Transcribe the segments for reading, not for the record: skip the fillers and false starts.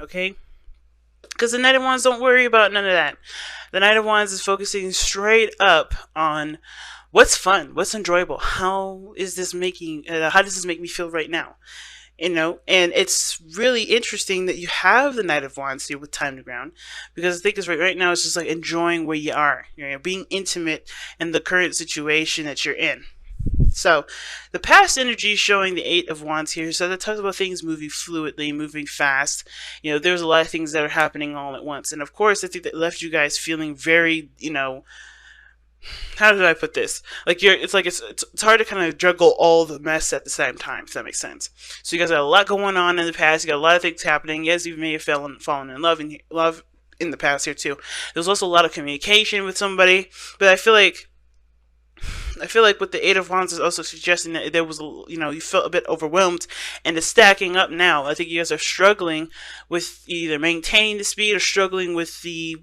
okay? Because the Knight of Wands don't worry about none of that. The Knight of Wands is focusing straight up on what's fun, what's enjoyable, how is this making, how does this make me feel right now? You know, and it's really interesting that you have the Knight of Wands here with time to ground, because I think it's right now it's just like enjoying where you are, you know, being intimate in the current situation that you're in. So the past energy is showing the Eight of Wands here, so that talks about things moving fluidly, moving fast. You know, there's a lot of things that are happening all at once, and of course I think that left you guys feeling very, you know, how did I put this? Like it's hard to kind of juggle all the mess at the same time, if that makes sense. So you guys got a lot going on in the past. You got a lot of things happening. Yes, you may have fallen in love in the past here too. There's also a lot of communication with somebody, but I feel like with the Eight of Wands is also suggesting that there was, you know, you felt a bit overwhelmed, and it's stacking up now. I think you guys are struggling with either maintaining the speed or struggling with the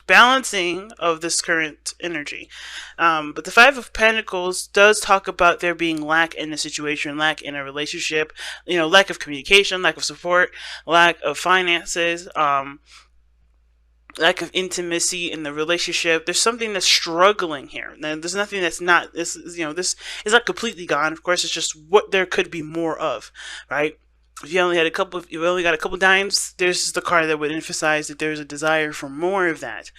balancing of this current energy. But the Five of Pentacles does talk about there being lack in a situation, lack in a relationship, you know, lack of communication, lack of support, lack of finances, lack of intimacy in the relationship. There's something that's struggling here. Now, there's nothing that's not, this is, you know, this is not completely gone. Of course, it's just what there could be more of, right? If you only got a couple dimes, there's the card that would emphasize that there's a desire for more of that.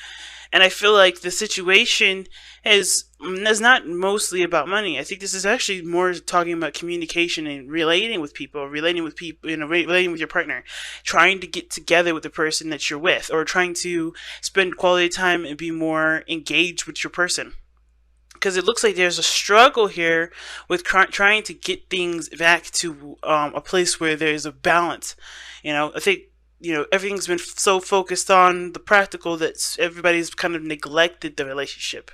And I feel like the situation is not mostly about money. I think this is actually more talking about communication and relating with people, you know, relating with your partner, trying to get together with the person that you're with, or trying to spend quality time and be more engaged with your person. Because it looks like there's a struggle here with trying to get things back to a place where there's a balance. You know, I think, you know, everything's been so focused on the practical that everybody's kind of neglected the relationship.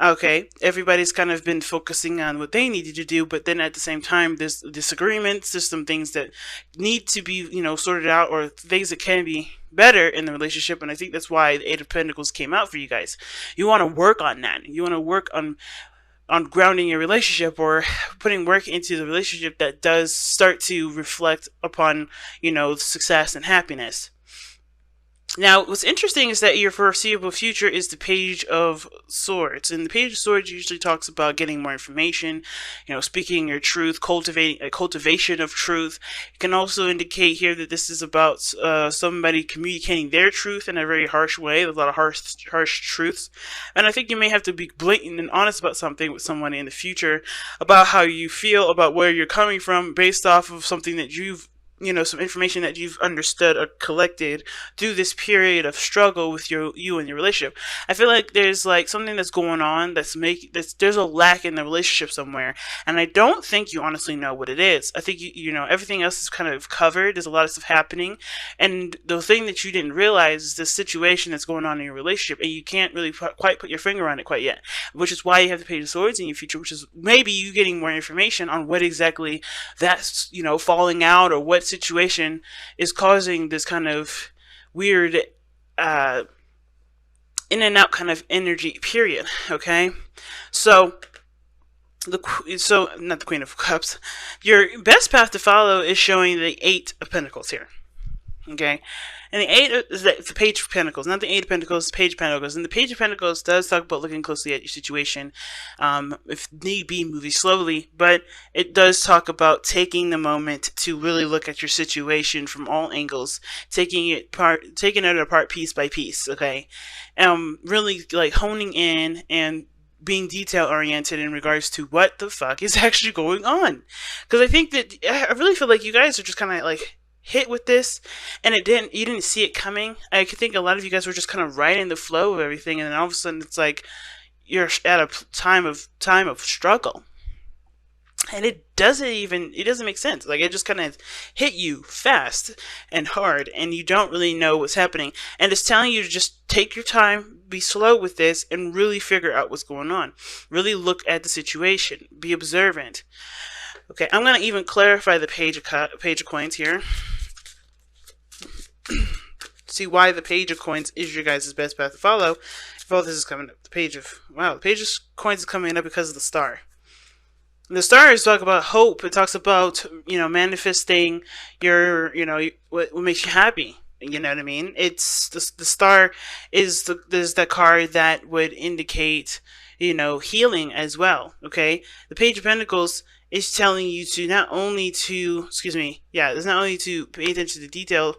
Okay, everybody's kind of been focusing on what they needed to do, but then at the same time, there's disagreements, there's some things that need to be, you know, sorted out, or things that can be better in the relationship. And I think that's why the Eight of Pentacles came out for you guys. You want to work on that. You want to work on grounding your relationship, or putting work into the relationship that does start to reflect upon, you know, success and happiness. Now, what's interesting is that your foreseeable future is the Page of Swords. And the Page of Swords usually talks about getting more information, you know, speaking your truth, cultivating a cultivation of truth. It can also indicate here that this is about somebody communicating their truth in a very harsh way, with a lot of harsh truths. And I think you may have to be blatant and honest about something with someone in the future, about how you feel, about where you're coming from, based off of something that you've, you know, some information that you've understood or collected through this period of struggle with you and your relationship. I feel like there's like something that's going on there's a lack in the relationship somewhere, and I don't think you honestly know what it is. I think you know everything else is kind of covered. There's a lot of stuff happening, and the thing that you didn't realize is the situation that's going on in your relationship, and you can't really quite put your finger on it quite yet, which is why you have the Page of Swords in your future, which is maybe you getting more information on what exactly that's, you know, falling out, or what situation is causing this kind of weird in and out kind of energy period. Okay, so not the Queen of Cups. Your best path to follow is showing the Eight of Pentacles here. Okay, and the Eight is the Page of Pentacles, not the Eight of Pentacles, the Page of Pentacles. And the Page of Pentacles does talk about looking closely at your situation, if need be, moving slowly, but it does talk about taking the moment to really look at your situation from all angles, taking it apart piece by piece. Okay, really like honing in and being detail oriented in regards to what the fuck is actually going on. Because I think that I really feel like you guys are just kind of like hit with this, and you didn't see it coming. I think a lot of you guys were just kind of riding the flow of everything, and then all of a sudden it's like you're at a time of struggle, and it doesn't make sense. Like, it just kind of hit you fast and hard, and you don't really know what's happening, and it's telling you to just take your time, be slow with this, and really figure out what's going on. Really look at the situation, be observant. Okay, I'm going to even clarify the Page of Coins here. See why the Page of Coins is your guys' best path to follow. If all this is coming up, the Page of Coins is coming up because of the star. The stars talk about hope. It talks about, manifesting your, what makes you happy. You know what I mean? It's the star is the card that would indicate, healing as well. Okay, the Page of Pentacles is telling you to not only to, excuse me, yeah, it's not only to pay attention to the details,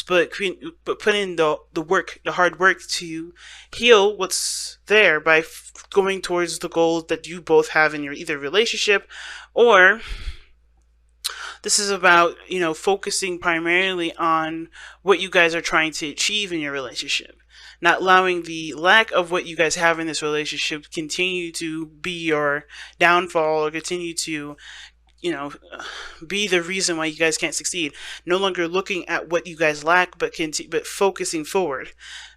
but put in the work, the hard work to heal what's there by going towards the goals that you both have in your either relationship, or this is about, focusing primarily on what you guys are trying to achieve in your relationship, not allowing the lack of what you guys have in this relationship continue to be your downfall, or continue to, you know, be the reason why you guys can't succeed. No longer looking at what you guys lack, but focusing forward.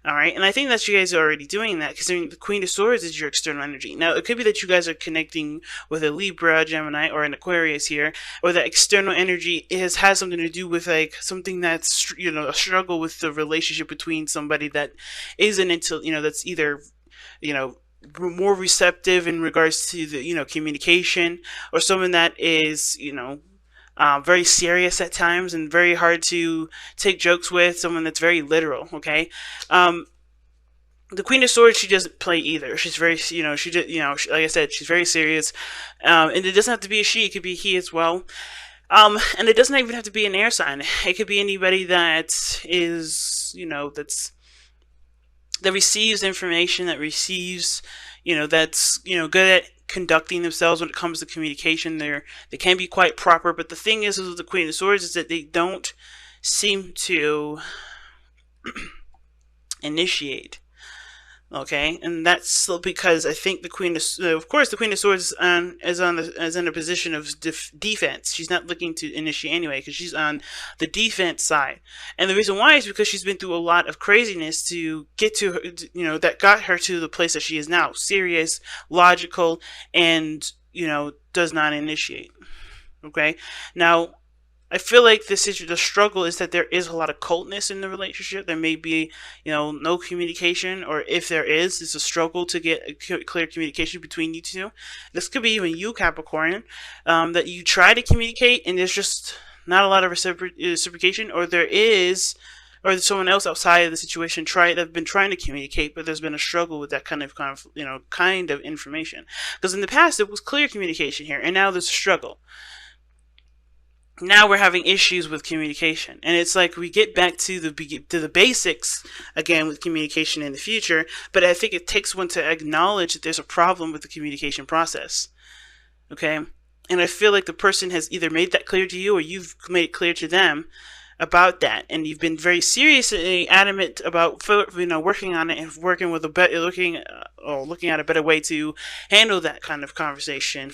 All right, and I think that you guys are already doing that, because the Queen of Swords is your external energy. Now, it could be that you guys are connecting with a Libra, Gemini, or an Aquarius here, or that external energy has something to do with like something that's, a struggle with the relationship between somebody that isn't into, that's either, you know more receptive in regards to the, communication, or someone that is, very serious at times and very hard to take jokes with, someone that's very literal. Okay, the Queen of Swords, she doesn't play either. She's very, she just, like I said, she's very serious, and it doesn't have to be a she; it could be he as well. And it doesn't even have to be an air sign. It could be anybody that is, that receives information, that receives, that's, good at conducting themselves when it comes to communication. They can be quite proper, but the thing is with the Queen of Swords is that they don't seem to initiate. Okay, and that's because I think the Queen of course, the Queen of Swords is in a position of defense. She's not looking to initiate anyway, because she's on the defense side, and the reason why is because she's been through a lot of craziness to get to her, that got her to the place that she is now, serious, logical, and does not initiate. Okay, now I feel like the struggle is that there is a lot of coldness in the relationship. There may be, no communication, or if there is, it's a struggle to get a clear communication between you two. This could be even you, Capricorn, that you try to communicate and there's just not a lot of reciprocation, or there is, or there's someone else outside of the situation that's been trying to communicate, but there's been a struggle with that kind of information. Because in the past it was clear communication here, and now there's a struggle. Now we're having issues with communication, and it's like we get back to the basics again with communication in the future. But I think it takes one to acknowledge that there's a problem with the communication process. Okay, and I feel like the person has either made that clear to you, or you've made it clear to them about that, and you've been very seriously adamant about working on it and working with looking at a better way to handle that kind of conversation.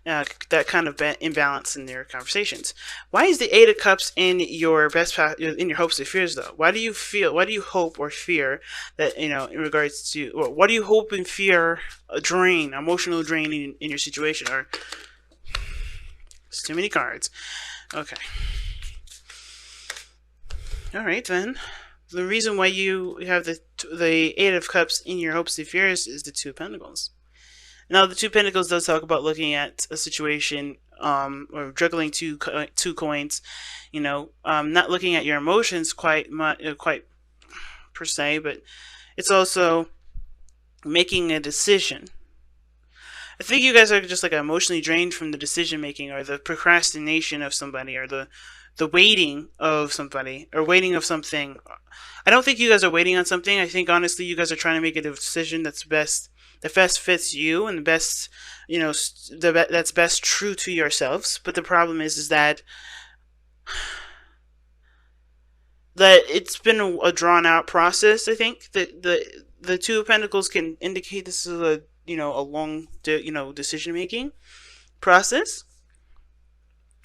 That kind of imbalance in their conversations. Why is the Eight of Cups in your in your hopes and fears though? Why do you hope or fear that, in regards to, or what do you hope and fear emotional drain in your situation? Or it's too many cards. Okay. All right then. The reason why you have the Eight of Cups in your hopes and fears is the Two of Pentacles. Now, the Two Pentacles does talk about looking at a situation, or juggling two coins, not looking at your emotions quite per se, but it's also making a decision. I think you guys are just like emotionally drained from the decision making, or the procrastination of somebody, or the waiting of somebody, or waiting of something. I don't think you guys are waiting on something. I think honestly you guys are trying to make a decision that best fits you, and the best, that's best true to yourselves. But the problem is that it's been a drawn out process. I think that the Two of Pentacles can indicate this is a long decision making process.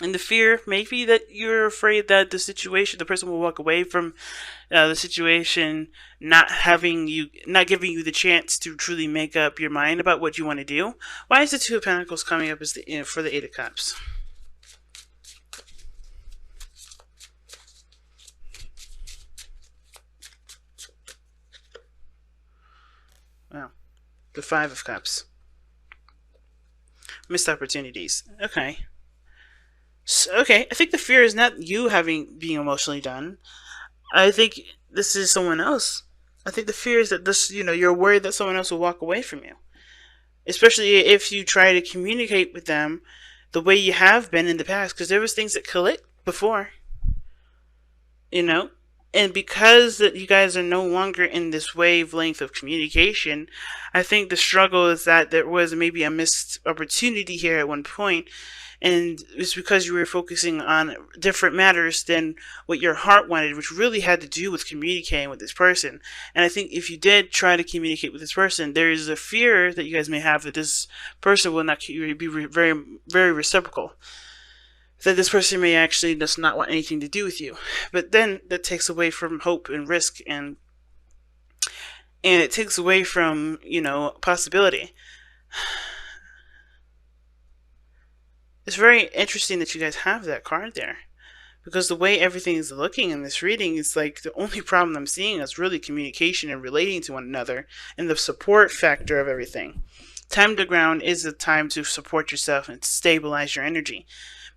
And the fear may be that you're afraid that the person will walk away from the situation, not giving you the chance to truly make up your mind about what you want to do. Why is the Two of Pentacles coming up as for the Eight of Cups? Wow, the Five of Cups. Missed opportunities. Okay. So, okay. I think the fear is not you having being emotionally done. I think this is someone else. I think the fear is that this, you're worried that someone else will walk away from you, especially if you try to communicate with them the way you have been in the past, because there was things that clicked before, you know, and because that you guys are no longer in this wavelength of communication, I think the struggle is that there was maybe a missed opportunity here at one point, and it's because you were focusing on different matters than what your heart wanted, which really had to do with communicating with this person. And I think if you did try to communicate with this person, there is a fear that you guys may have that this person will not be very, very reciprocal. That this person may actually just not want anything to do with you. But then that takes away from hope and risk, and it takes away from, possibility. It's very interesting that you guys have that card there, because the way everything is looking in this reading is like the only problem I'm seeing is really communication and relating to one another and the support factor of everything. Time to ground is the time to support yourself and stabilize your energy.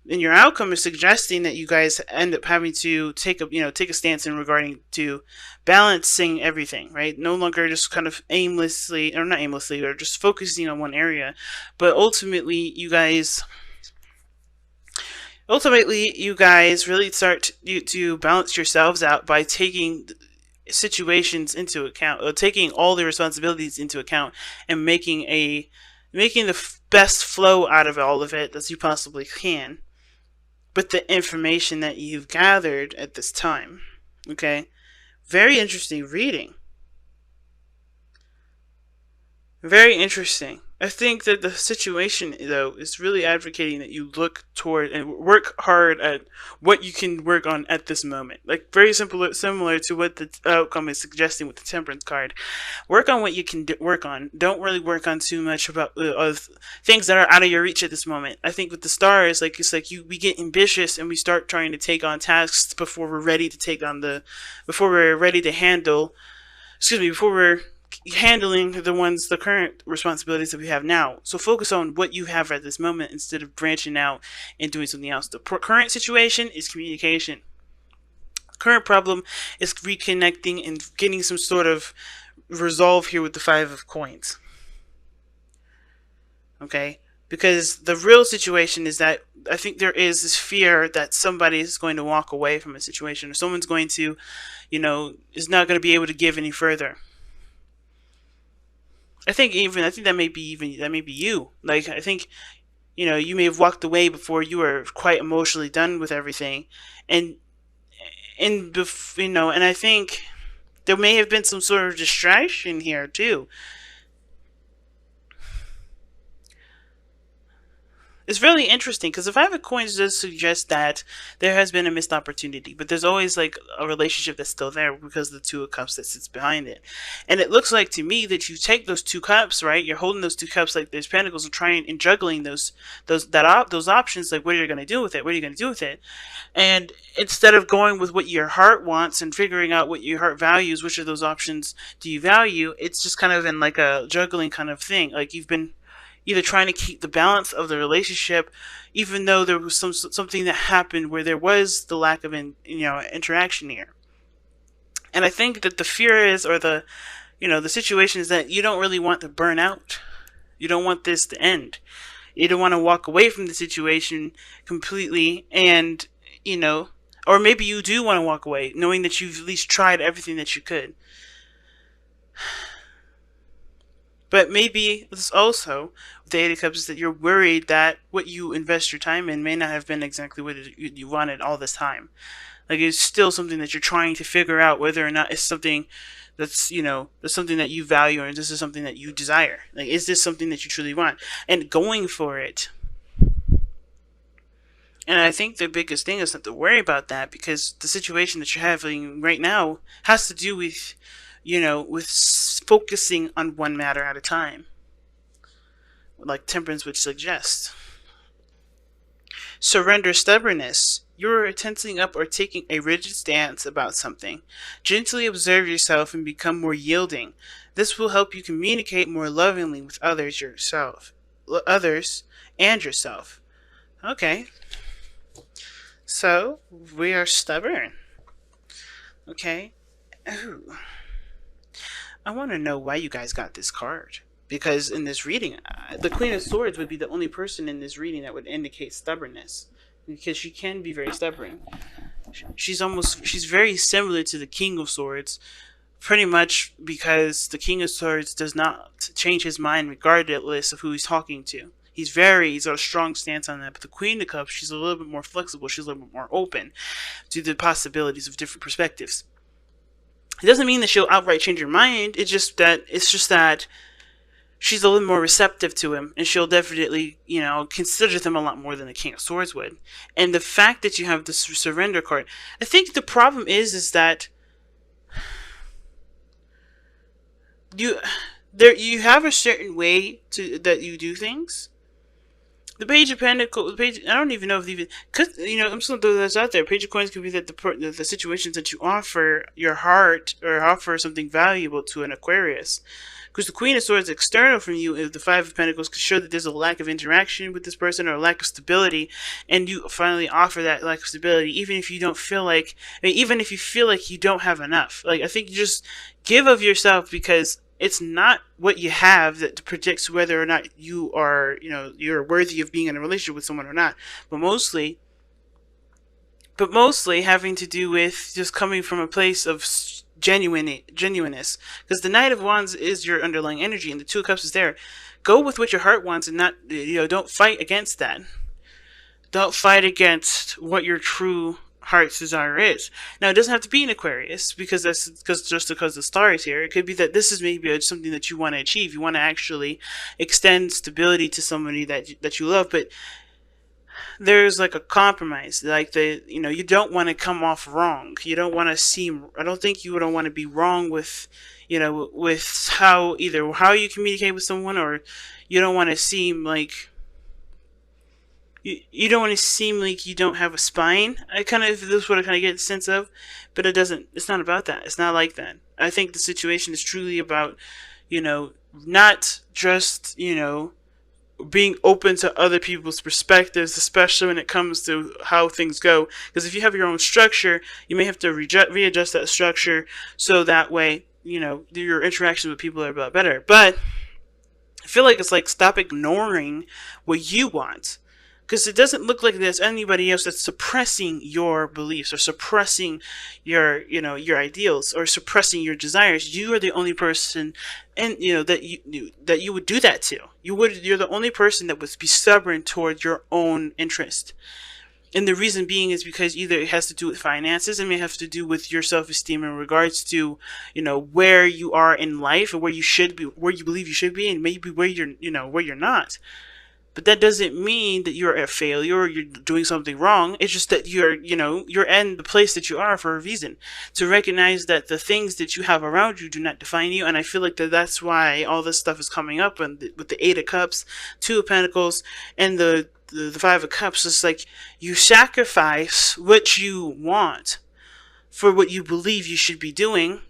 And your outcome is suggesting that you guys end up having to take a stance in regarding to balancing everything, right? No longer just kind of aimlessly, or not aimlessly, or just focusing on one area, but ultimately you guys really start to balance yourselves out by taking situations into account, or taking all the responsibilities into account, and making the best flow out of all of it as you possibly can, with the information that you've gathered at this time. Okay? Very interesting reading. Very interesting. I think that the situation, though, is really advocating that you look toward and work hard at what you can work on at this moment. Like, very simple, similar to what the outcome is suggesting with the Temperance card. Work on what you can work on. Don't really work on too much about things that are out of your reach at this moment. I think with the stars, we get ambitious and we start trying to take on tasks before we're ready to handle. Before we're handling the current responsibilities that we have now. So focus on what you have at this moment instead of branching out and doing something else. The current situation is communication. The current problem is reconnecting and getting some sort of resolve here with the Five of Coins. Okay? Because the real situation is that I think there is this fear that somebody is going to walk away from a situation, or someone's going to, is not going to be able to give any further. I think that may be you. Like, I think, you may have walked away before you were quite emotionally done with everything, and and I think there may have been some sort of distraction here too. It's really interesting because the Five of Coins does suggest that there has been a missed opportunity, but there's always like a relationship that's still there because of the Two of Cups that sits behind it. And it looks like to me that you take those two cups, right? You're holding those two cups like there's pentacles and trying and juggling those options. Like, what are you going to do with it? What are you going to do with it? And instead of going with what your heart wants and figuring out what your heart values, which of those options do you value? It's just kind of in like a juggling kind of thing. Like, you've been either trying to keep the balance of the relationship, even though there was something that happened where there was the lack of interaction here. And I think that the fear is, or the situation is that you don't really want to burn out. You don't want this to end. You don't want to walk away from the situation completely, and or maybe you do want to walk away, knowing that you've at least tried everything that you could. But maybe it's also with the Eight of Cups that you're worried that what you invest your time in may not have been exactly what you wanted all this time. Like, it's still something that you're trying to figure out whether or not it's something that's something that you value, or this is something that you desire. Like, is this something that you truly want? And going for it. And I think the biggest thing is not to worry about that, because the situation that you're having right now has to do with with focusing on one matter at a time, like Temperance would suggest. Surrender stubbornness. You're tensing up or taking a rigid stance about something. Gently observe yourself and become more yielding. This will help you communicate more lovingly with others yourself. others and yourself. Okay, so we are stubborn. Okay. Ooh. I want to know why you guys got this card. Because in this reading, the Queen of Swords would be the only person in this reading that would indicate stubbornness. Because she can be very stubborn. She's very similar to the King of Swords. Pretty much because the King of Swords does not change his mind regardless of who he's talking to. He's got a strong stance on that. But the Queen of Cups, she's a little bit more flexible. She's a little bit more open to the possibilities of different perspectives. It doesn't mean that she'll outright change her mind. It's just that she's a little more receptive to him, and she'll definitely, consider them a lot more than the King of Swords would. And the fact that you have this surrender card, I think the problem is that you have a certain way that you do things. The Page of Pentacles, I don't even know if even, because, I'm just going to throw this out there. Page of Coins could be that the situations that you offer your heart or offer something valuable to an Aquarius. Because the Queen of Swords external from you, if the Five of Pentacles could show that there's a lack of interaction with this person or a lack of stability, and you finally offer that lack of stability, even if you don't feel like, even if you feel like you don't have enough. Like, I think you just give of yourself, because it's not what you have that predicts whether or not you are, you're worthy of being in a relationship with someone or not. But mostly having to do with just coming from a place of genuineness. Because the Knight of Wands is your underlying energy, and the Two of Cups is there. Go with what your heart wants, and not, don't fight against that. Don't fight against what your true heart's desire is. Now, it doesn't have to be an Aquarius, because the star is here. It could be that this is maybe something that you want to achieve. You want to actually extend stability to somebody that you love, but there's like a compromise. Like you don't want to come off wrong. You don't want to seem. I don't think you don't want to be wrong with, with how you communicate with someone, or you don't want to seem like. You don't want to seem like you don't have a spine. This is what I kind of get the sense of, but it's not about that. It's not like that. I think the situation is truly about, not just, being open to other people's perspectives, especially when it comes to how things go. Because if you have your own structure, you may have to readjust that structure so that way, your interactions with people are a lot better. But I feel like it's like, stop ignoring what you want. Because it doesn't look like there's anybody else that's suppressing your beliefs or suppressing your ideals or suppressing your desires. You are the only person, and that you would do that to. You're the only person that would be stubborn towards your own interest. And the reason being is because either it has to do with finances, it may have to do with your self-esteem in regards to, where you are in life, or where you should be, where you believe you should be, and maybe where you're not. But that doesn't mean that you're a failure or you're doing something wrong. It's just that you're in the place that you are for a reason. To recognize that the things that you have around you do not define you. And I feel like that's why all this stuff is coming up, and with the Eight of Cups, Two of Pentacles, and the Five of Cups. It's like you sacrifice what you want for what you believe you should be doing,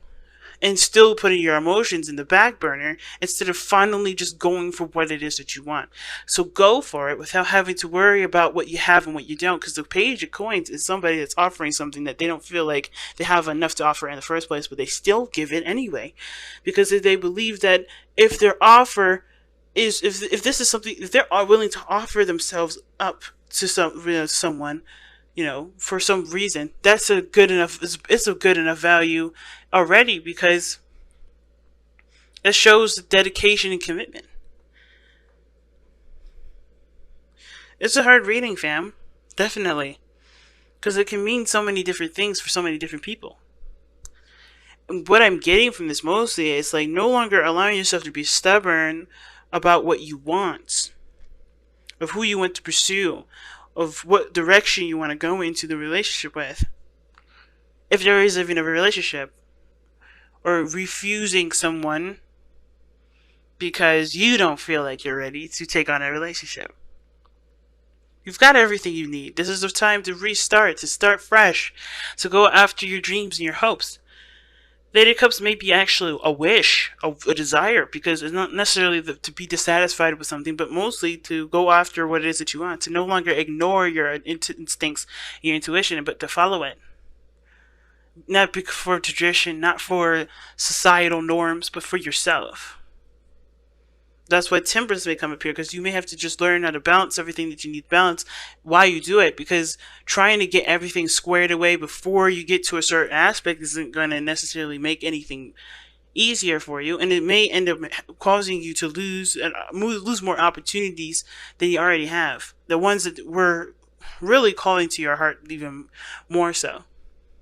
and still putting your emotions in the back burner instead of finally just going for what it is that you want. So go for it without having to worry about what you have and what you don't, because the Page of Coins is somebody that's offering something that they don't feel like they have enough to offer in the first place, but they still give it anyway, because they believe that if their offer is, if this is something, if they are willing to offer themselves up to someone, for some reason, that's a good enough. It's a good enough value already, because it shows dedication and commitment. It's a hard reading, fam. Definitely, because it can mean so many different things for so many different people. And what I'm getting from this mostly is like no longer allowing yourself to be stubborn about what you want, of who you want to pursue, of what direction you want to go into the relationship with, if there is even a relationship, or refusing someone because you don't feel like you're ready to take on a relationship. You've got everything you need. This is the time to restart, to start fresh, to go after your dreams and your hopes. Lady of Cups may be actually a wish, a desire, because it's not necessarily to be dissatisfied with something, but mostly to go after what it is that you want, to no longer ignore your instincts, your intuition, but to follow it. Not for tradition, not for societal norms, but for yourself. That's why temperance may come up here, because you may have to just learn how to balance everything that you need to balance while you do it, because trying to get everything squared away before you get to a certain aspect isn't going to necessarily make anything easier for you, and it may end up causing you to lose more opportunities than you already have, the ones that were really calling to your heart even more so.